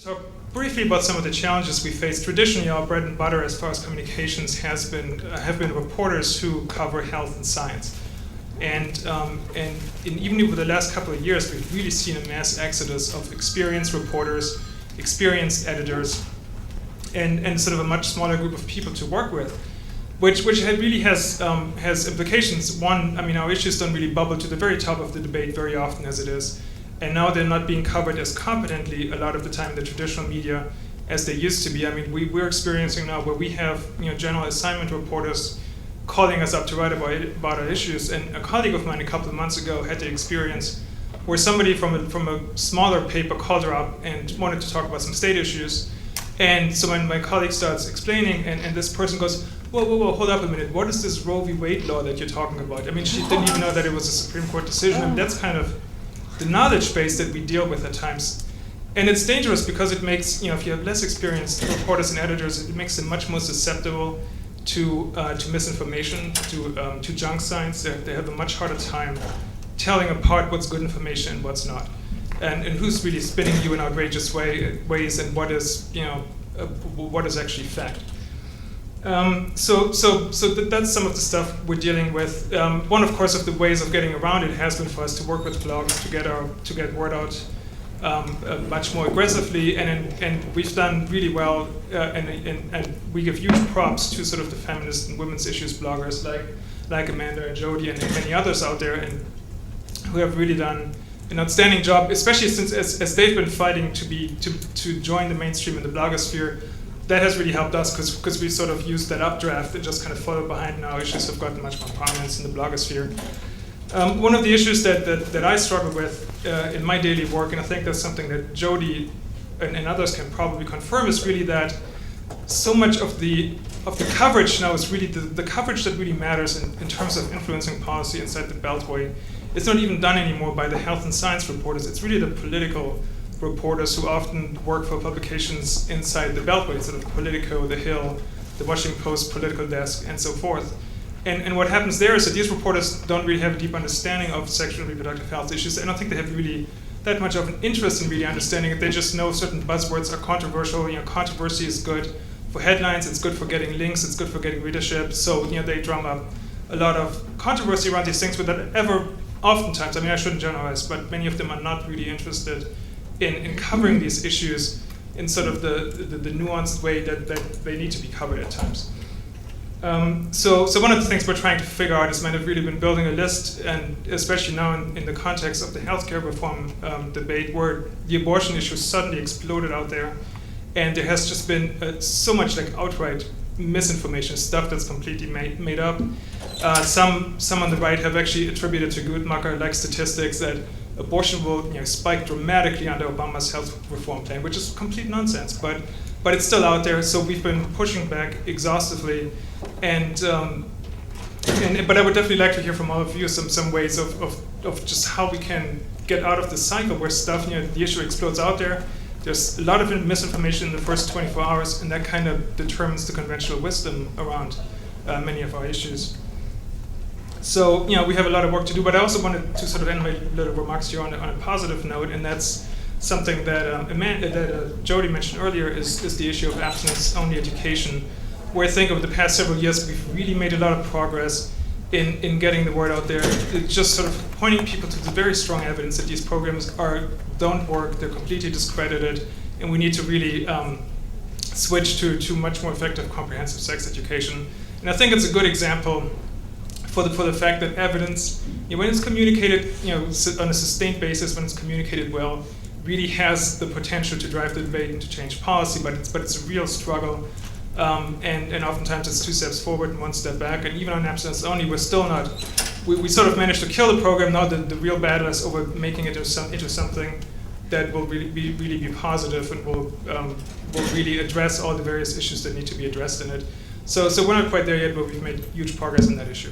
Talk briefly about some of the challenges we face. Traditionally, our bread and butter as far as communications have been reporters who cover health and science. And even over the last couple of years, we've really seen a mass exodus of experienced reporters, experienced editors, and sort of a much smaller group of people to work with, which really has implications. One, I mean, our issues don't really bubble to the very top of the debate very often as it is. And now they're not being covered as competently a lot of the time in the traditional media as they used to be. I mean, we're experiencing now where we have general assignment reporters calling us up to write about our issues. And a colleague of mine a couple of months ago had the experience where somebody from a smaller paper called her up and wanted to talk about some state issues. And so when my colleague starts explaining, and this person goes, whoa, hold up a minute. What is this Roe v. Wade law that you're talking about? I mean, she didn't even know that it was a Supreme Court decision. And that's kind of the knowledge base that we deal with at times. And it's dangerous because it makes, if you have less experienced reporters and editors, it makes them much more susceptible to misinformation, to junk science. They have a much harder time telling apart what's good information and what's not. And who's really spinning you in outrageous ways and what is, what is actually fact. So that's some of the stuff we're dealing with. One, of course, of the ways of getting around it has been for us to work with blogs to get word out much more aggressively, and we've done really well. And we give huge props to sort of the feminist and women's issues bloggers like Amanda and Jody and many others out there, and who have really done an outstanding job, especially since as they've been fighting to join the mainstream in the blogosphere. That has really helped us because we sort of used that updraft and just kind of followed behind, and our issues have gotten much more prominence in the blogosphere. One of the issues that I struggle with in my daily work, and I think that's something that Jody and others can probably confirm, is really that so much of the coverage now is really the coverage that really matters in terms of influencing policy inside the Beltway. It's not even done anymore by the health and science reporters. It's really the political reporters who often work for publications inside the Beltway, sort of Politico, The Hill, the Washington Post political desk, and so forth. And what happens there is that these reporters don't really have a deep understanding of sexual and reproductive health issues. I don't think they have really that much of an interest in really understanding it. They just know certain buzzwords are controversial. Controversy is good for headlines, it's good for getting links, it's good for getting readership. So they drum up a lot of controversy around these things without ever, oftentimes, I mean, I shouldn't generalize, but many of them are not really interested in covering these issues in sort of the nuanced way that they need to be covered at times. So one of the things we're trying to figure out is, I've really been building a list, and especially now in the context of the healthcare reform debate, where the abortion issue suddenly exploded out there, and there has just been so much outright misinformation, stuff that's completely made up. Some on the right have actually attributed to Guttmacher statistics that abortion will spike dramatically under Obama's health reform plan, which is complete nonsense. But it's still out there, so we've been pushing back exhaustively. But I would definitely like to hear from all of you some ways of just how we can get out of the cycle where stuff, the issue explodes out there. There's a lot of misinformation in the first 24 hours, and that kind of determines the conventional wisdom around many of our issues. So, we have a lot of work to do, but I also wanted to sort of end my little remarks here on a positive note, and that's something that Jody mentioned earlier is the issue of abstinence-only education, where I think over the past several years we've really made a lot of progress in getting the word out there. It's just sort of pointing people to the very strong evidence that these programs don't work, they're completely discredited, and we need to really switch to much more effective comprehensive sex education. And I think it's a good example for the fact that evidence, when it's communicated, on a sustained basis, when it's communicated well, really has the potential to drive the debate and to change policy. But it's a real struggle, and oftentimes it's 2 steps forward and 1 step back. And even on abstinence only, we're still not. We sort of managed to kill the program. Now the real battle is over making it into something that will really be positive and will really address all the various issues that need to be addressed in it. So we're not quite there yet, but we've made huge progress on that issue.